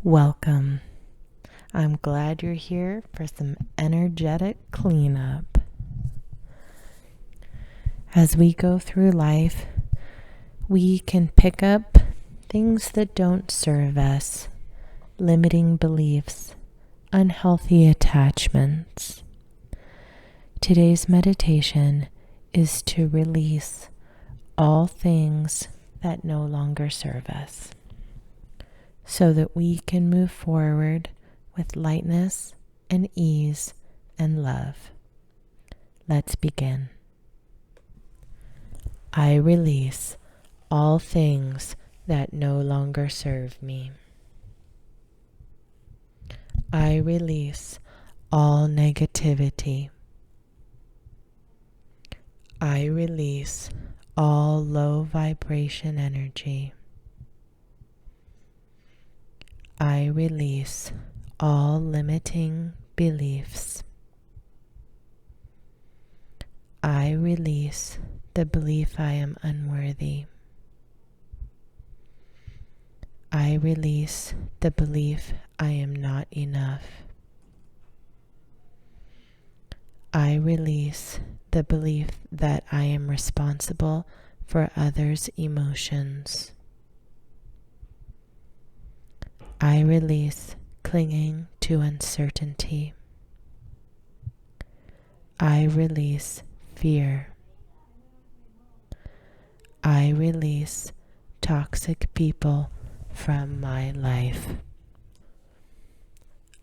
Welcome. I'm glad you're here for some energetic cleanup. As we go through life, we can pick up things that don't serve us, limiting beliefs, unhealthy attachments. Today's meditation is to release all things that no longer serve us, so that we can move forward with lightness and ease and love. Let's begin. I release all things that no longer serve me. I release all negativity. I release all low vibration energy. I release all limiting beliefs. I release the belief I am unworthy. I release the belief I am not enough. I release the belief that I am responsible for others' emotions. I release clinging to uncertainty. I release fear. I release toxic people from my life.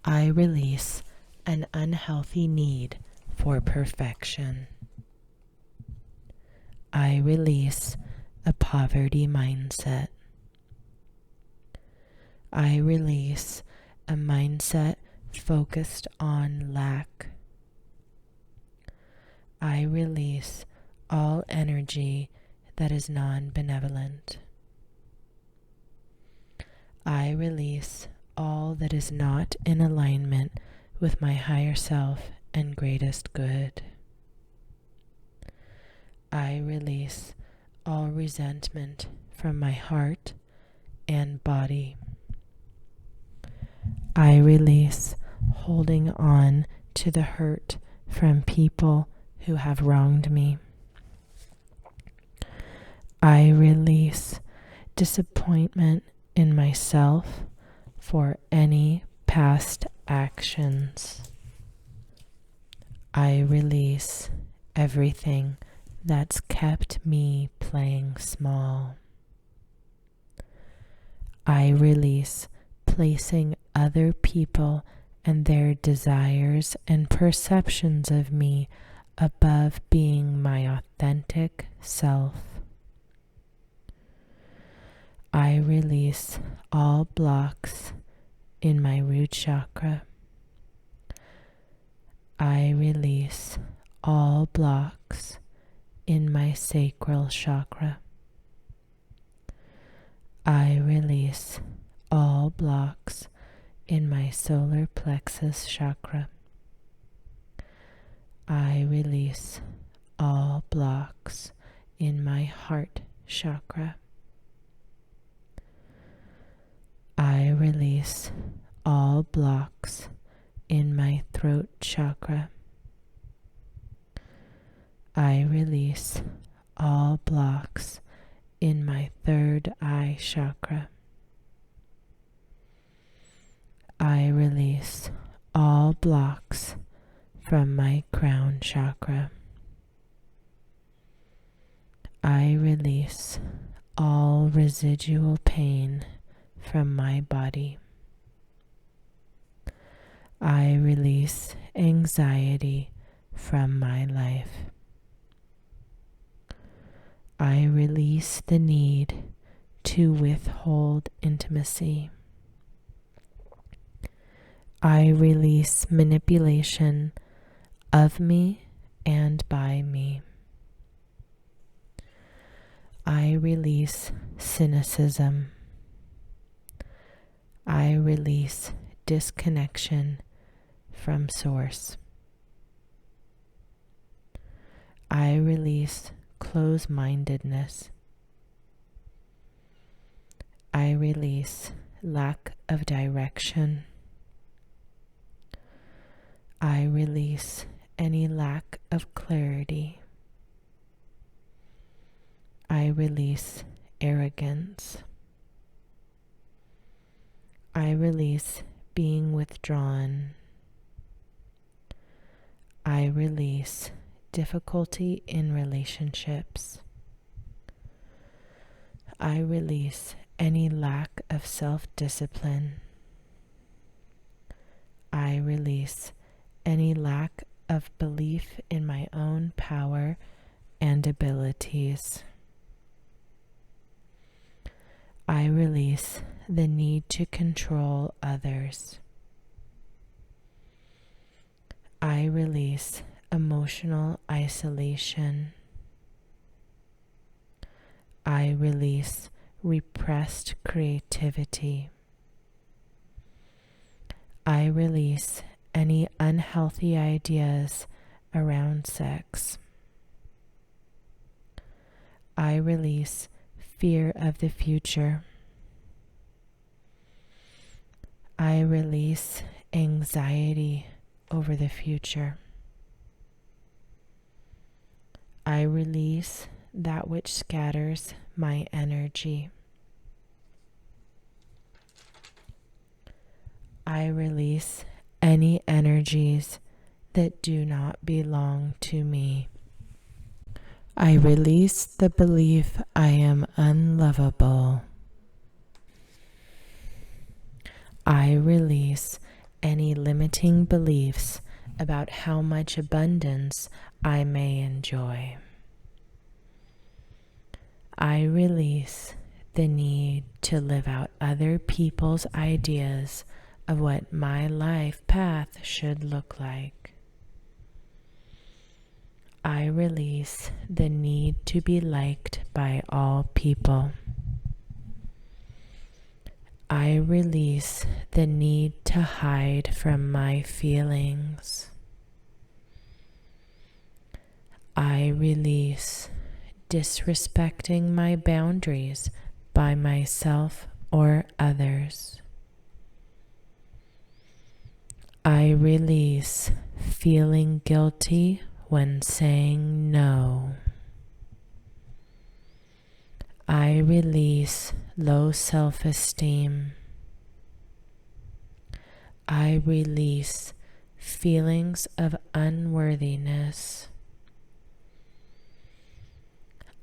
I release an unhealthy need for perfection. I release a poverty mindset. I release a mindset focused on lack. I release all energy that is non-benevolent. I release all that is not in alignment with my higher self and greatest good. I release all resentment from my heart and body. I release holding on to the hurt from people who have wronged me. I release disappointment in myself for any past actions. I release everything that's kept me playing small. I release placing other people and their desires and perceptions of me above being my authentic self. I release all blocks in my root chakra. I release all blocks in my sacral chakra. I release all blocks in my solar plexus chakra. I release all blocks in my heart chakra. I release all blocks in my throat chakra. I release all blocks in my third eye chakra. I release all blocks from my crown chakra. I release all residual pain from my body. I release anxiety from my life. I release the need to withhold intimacy. I release manipulation of me and by me. I release cynicism. I release disconnection from source. I release close-mindedness. I release lack of direction. I release any lack of clarity. I release arrogance. I release being withdrawn. I release difficulty in relationships. I release any lack of self-discipline. I release any lack of belief in my own power and abilities. I release the need to control others. I release emotional isolation. I release repressed creativity. I release any unhealthy ideas around sex. I release fear of the future. I release anxiety over the future. I release that which scatters my energy. I release any energies that do not belong to me. I release the belief I am unlovable. I release any limiting beliefs about how much abundance I may enjoy. I release the need to live out other people's ideas of what my life path should look like. I release the need to be liked by all people. I release the need to hide from my feelings. I release disrespecting my boundaries by myself or others. I release feeling guilty when saying no. I release low self-esteem. I release feelings of unworthiness.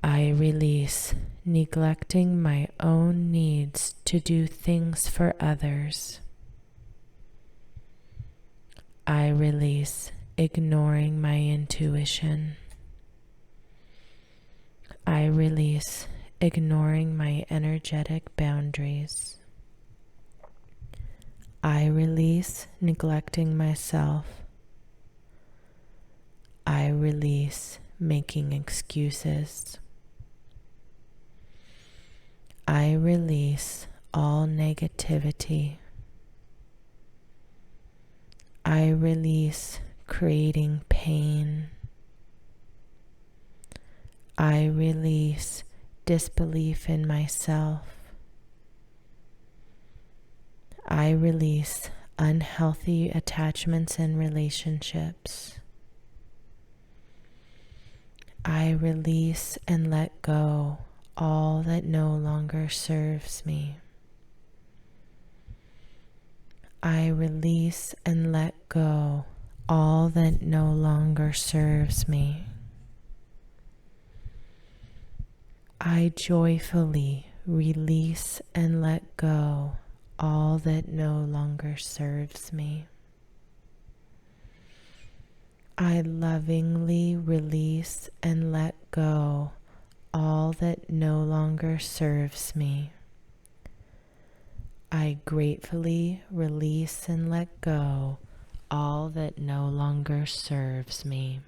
I release neglecting my own needs to do things for others. I release ignoring my intuition. I release ignoring my energetic boundaries. I release neglecting myself. I release making excuses. I release all negativity. I release creating pain. I release disbelief in myself. I release unhealthy attachments and relationships. I release and let go all that no longer serves me. I release and let go all that no longer serves me. I joyfully release and let go all that no longer serves me. I lovingly release and let go all that no longer serves me. I gratefully release and let go all that no longer serves me.